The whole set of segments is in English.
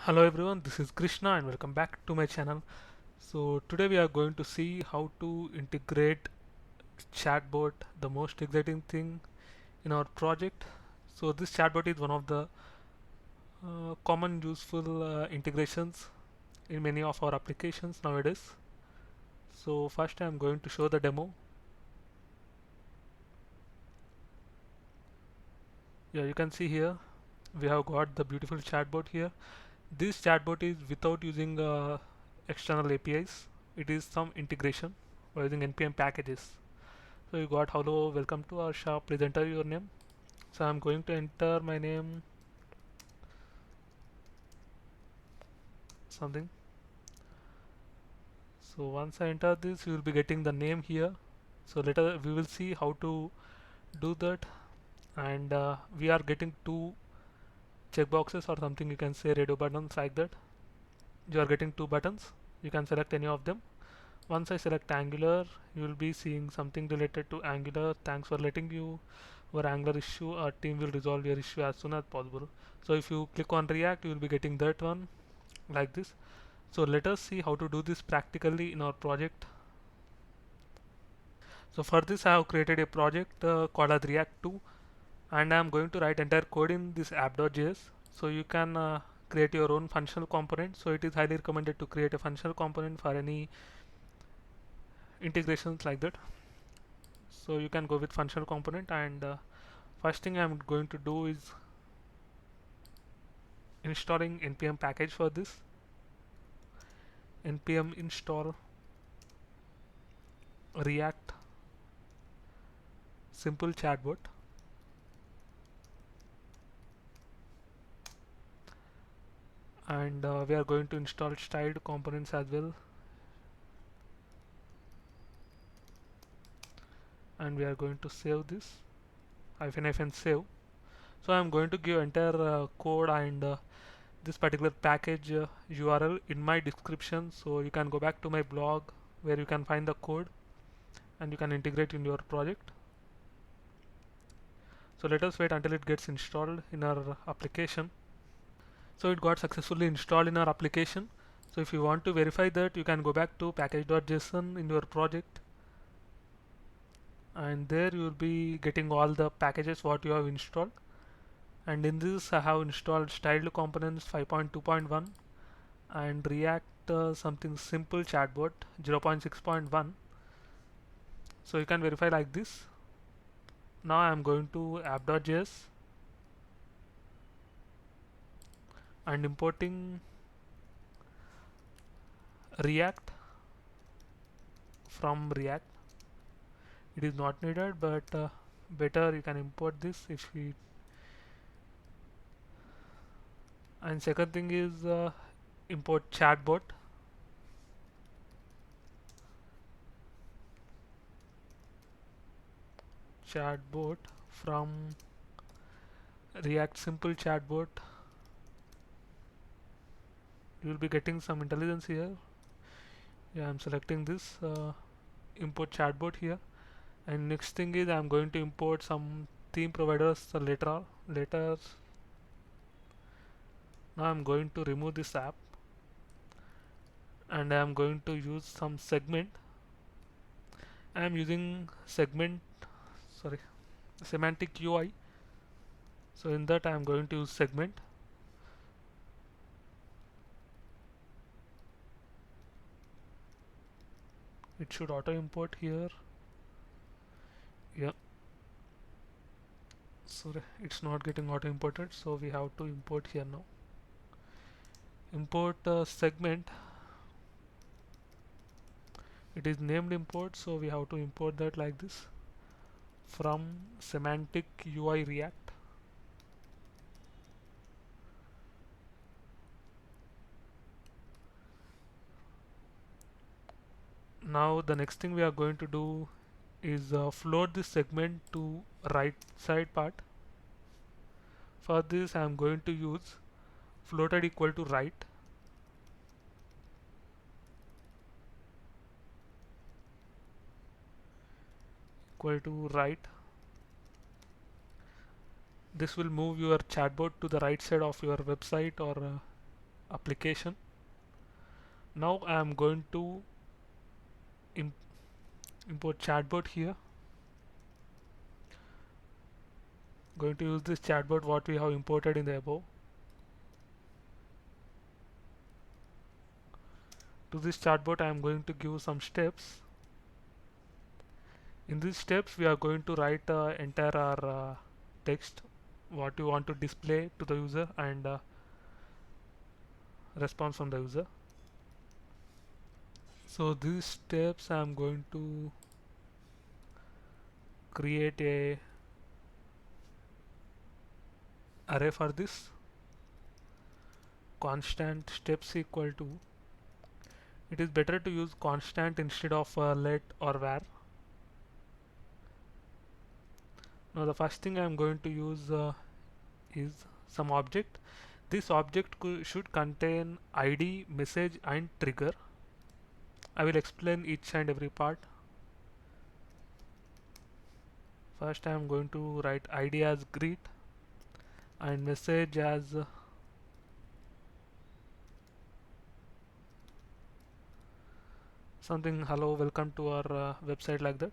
Hello everyone, this is Krishna and welcome back to my channel. So today we are going to see how to integrate chatbot, the most exciting thing in our project. So this chatbot is one of the common useful integrations in many of our applications nowadays. So first I am going to show the demo. Yeah, you can see here we have got the beautiful chatbot here. This chatbot is without using external APIs. It is some integration by using npm packages. So you got hello, welcome to our shop, please enter your name. So I'm going to enter my name, something. So once I enter this, you will be getting the name here. So later we will see how to do that. And we are getting two checkboxes or something, you can say radio buttons like that. You are getting two buttons. You can select any of them. Once I select Angular, you will be seeing something related to Angular. Thanks for letting you our Angular issue. Our team will resolve your issue as soon as possible. So if you click on React, you will be getting that one like this. So let us see how to do this practically in our project. So for this, I have created a project called as React 2, and I am going to write entire code in this app.js. So you can create your own functional component. So it is highly recommended to create a functional component for any integrations like that. So you can go with functional component, and first thing I'm going to do is installing npm package for this. Npm install react simple chatbot, and we are going to install styled components as well, and we are going to save this hyphen save. So I'm going to give entire code and this particular package URL in my description, so you can go back to my blog where you can find the code and you can integrate in your project. So let us wait until it gets installed in our application. So it got successfully installed in our application. So if you want to verify that, you can go back to package.json in your project, and there you will be getting all the packages what you have installed. And in this I have installed styled components 5.2.1 and React something simple chatbot 0.6.1. So you can verify like this. Now I am going to app.js and importing React from React. It is not needed, but better you can import this if you. And second thing is import chatbot from React simple chatbot. You will be getting some intelligence here. Yeah, I'm selecting this import chatbot here, and next thing is I'm going to import some theme providers later. Now I'm going to remove this app, and I'm going to use some segment. I'm using semantic UI. So in that I'm going to use segment. It should auto import here. Yeah, sorry, it's not getting auto imported, so we have to import here now. Import segment. It is named import, so we have to import that like this from semantic UI React. Now the next thing we are going to do is float this segment to right side part. For this I am going to use floated equal to right, equal to right. This will move your chatbot to the right side of your website or application. Now I am going to im import chatbot here. Going to use this chatbot what we have imported in the above. To this chatbot I am going to give some steps. In these steps we are going to write entire our text what you want to display to the user and response from the user. So these steps I am going to create a array for this. Constant steps equal to, it is better to use constant instead of let or var. Now the first thing I am going to use is some object. This object should contain ID, message and trigger. I will explain each and every part. First I am going to write ID as greet and message as something hello, welcome to our website, like that.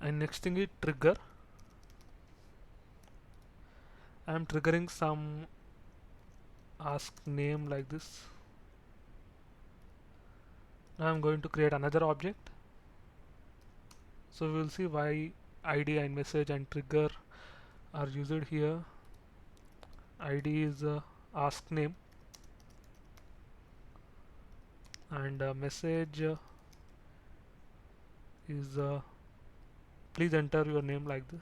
And next thing is trigger. I am triggering some ask name like this. Now I am going to create another object. So we will see why ID and message and trigger are used here. ID is ask name and message is please enter your name, like this.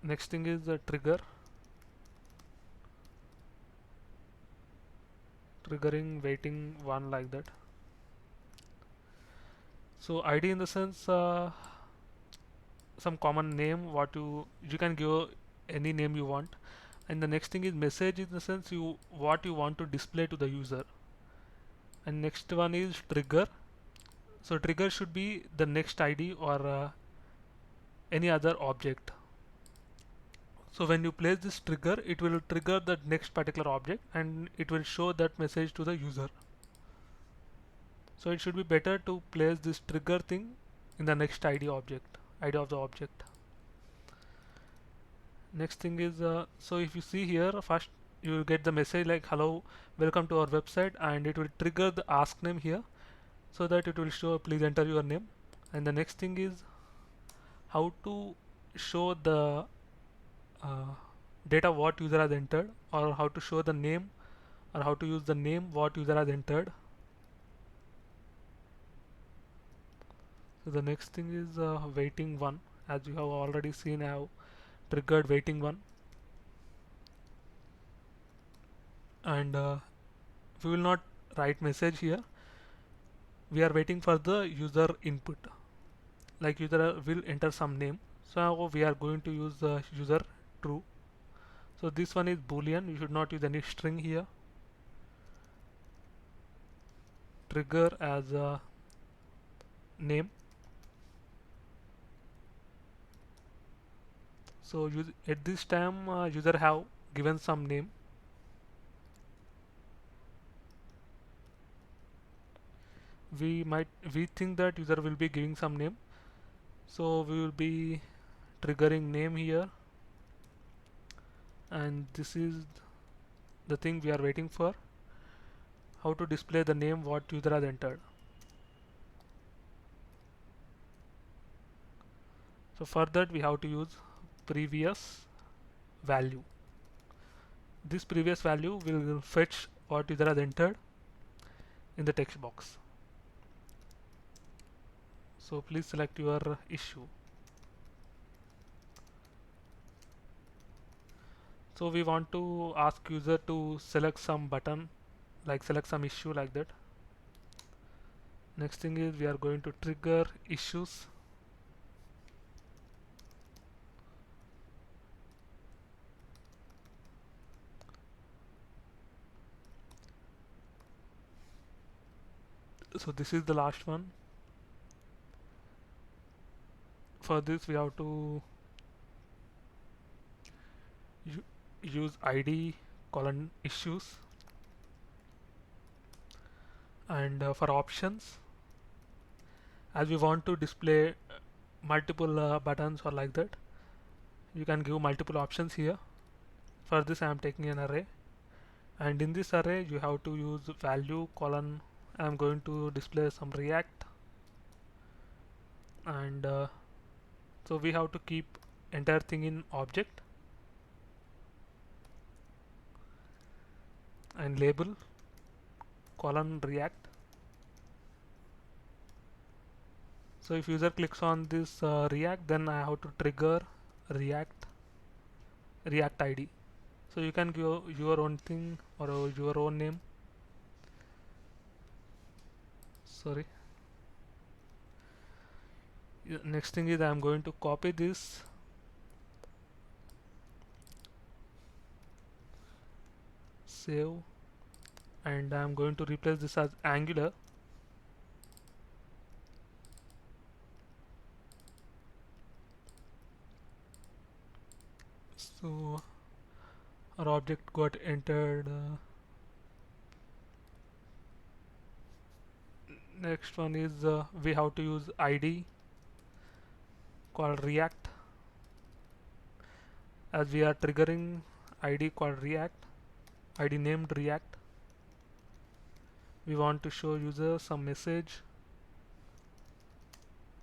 Next thing is the trigger. Triggering waiting 1, like that. So ID in the sense some common name what you can give any name you want, and the next thing is message in the sense what you want to display to the user, and next one is trigger. So trigger should be the next ID or any other object. So when you place this trigger, it will trigger the next particular object and it will show that message to the user. So it should be better to place this trigger thing in the next ID of the object. Next thing is so if you see here, first you will get the message like hello, welcome to our website, and it will trigger the ask name here so that it will show please enter your name. And the next thing is how to show the data what user has entered, or how to show the name, or how to use the name what user has entered. So the next thing is waiting 1. As you have already seen, I have triggered waiting 1, and we will not write message here. We are waiting for the user input, like user will enter some name, so we are going to use the user true. So this one is boolean, you should not use any string here. Trigger as a name. So at this time user have given some name. We think that user will be giving some name, so we will be triggering name here, and this is the thing we are waiting for, how to display the name what user has entered. So for that we have to use previous value. This previous value will fetch what user has entered in the text box. So please select your issue. So we want to ask user to select some button, like select some issue, like that. Next thing is we are going to trigger issues. So this is the last one. For this we have to use id colon issues, and for options, as we want to display multiple buttons or like that, you can give multiple options here. For this I am taking an array, and in this array you have to use value colon, I am going to display some React, and so we have to keep entire thing in object, and label colon React. So if user clicks on this React, then I have to trigger React ID. So you can give your own thing or your own name. Sorry. Next thing is I am going to copy this, save, and I am going to replace this as Angular. So our object got entered. Next one is we have to use ID called React, as we are triggering ID called React, ID named React. We want to show user some message.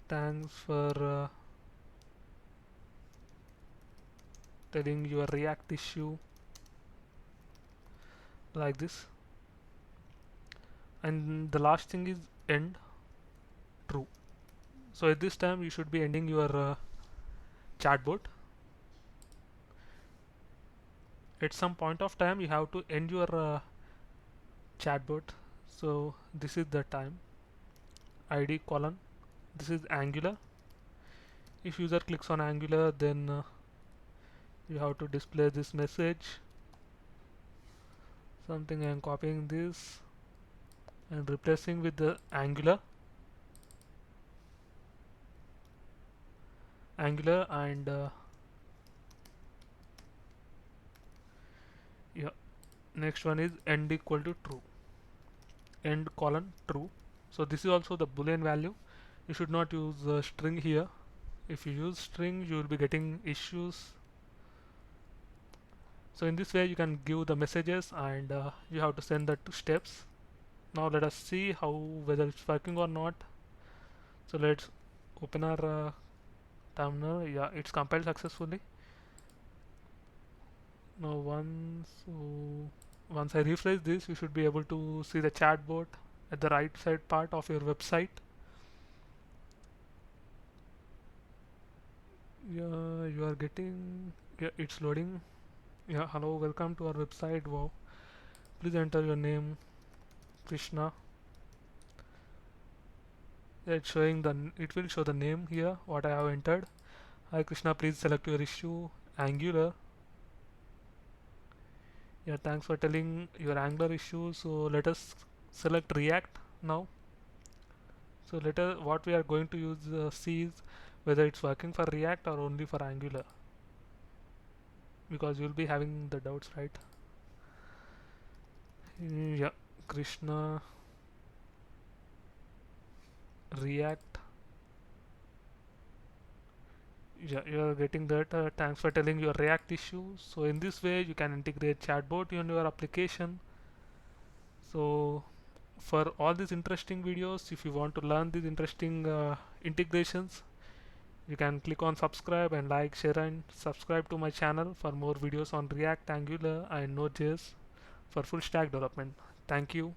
Thanks for telling your React issue, like this. And the last thing is end true. So at this time you should be ending your chatbot. At some point of time you have to end your chatbot. So this is the time. ID colon, this is Angular. If user clicks on Angular, then you have to display this message. Something I am copying this and replacing with the Angular, and yeah, next one is end equal to true, end colon true. So this is also the boolean value. You should not use string here. If you use string, you will be getting issues. So in this way you can give the messages, and you have to send the 2 steps. Now let us see how whether it's working or not. So let's open our terminal. Yeah, it's compiled successfully. Now once I refresh this, you should be able to see the chatbot at the right side part of your website. Yeah, you are getting, yeah, it's loading. Yeah, hello, welcome to our website. Wow, please enter your name, Krishna. Yeah, it's showing it will show the name here what I have entered. Hi Krishna, please select your issue, Angular. Yeah, thanks for telling your Angular issue. So let us select React now. So what we are going to use see is whether it's working for React or only for Angular, because you'll be having the doubts, right? Yeah, Krishna, React. Yeah, you are getting that. Thanks for telling your React issue. So in this way you can integrate chatbot in your application. So for all these interesting videos, if you want to learn these interesting integrations, you can click on subscribe and like, share, and subscribe to my channel for more videos on React, Angular, and Node.js for full stack development. Thank you.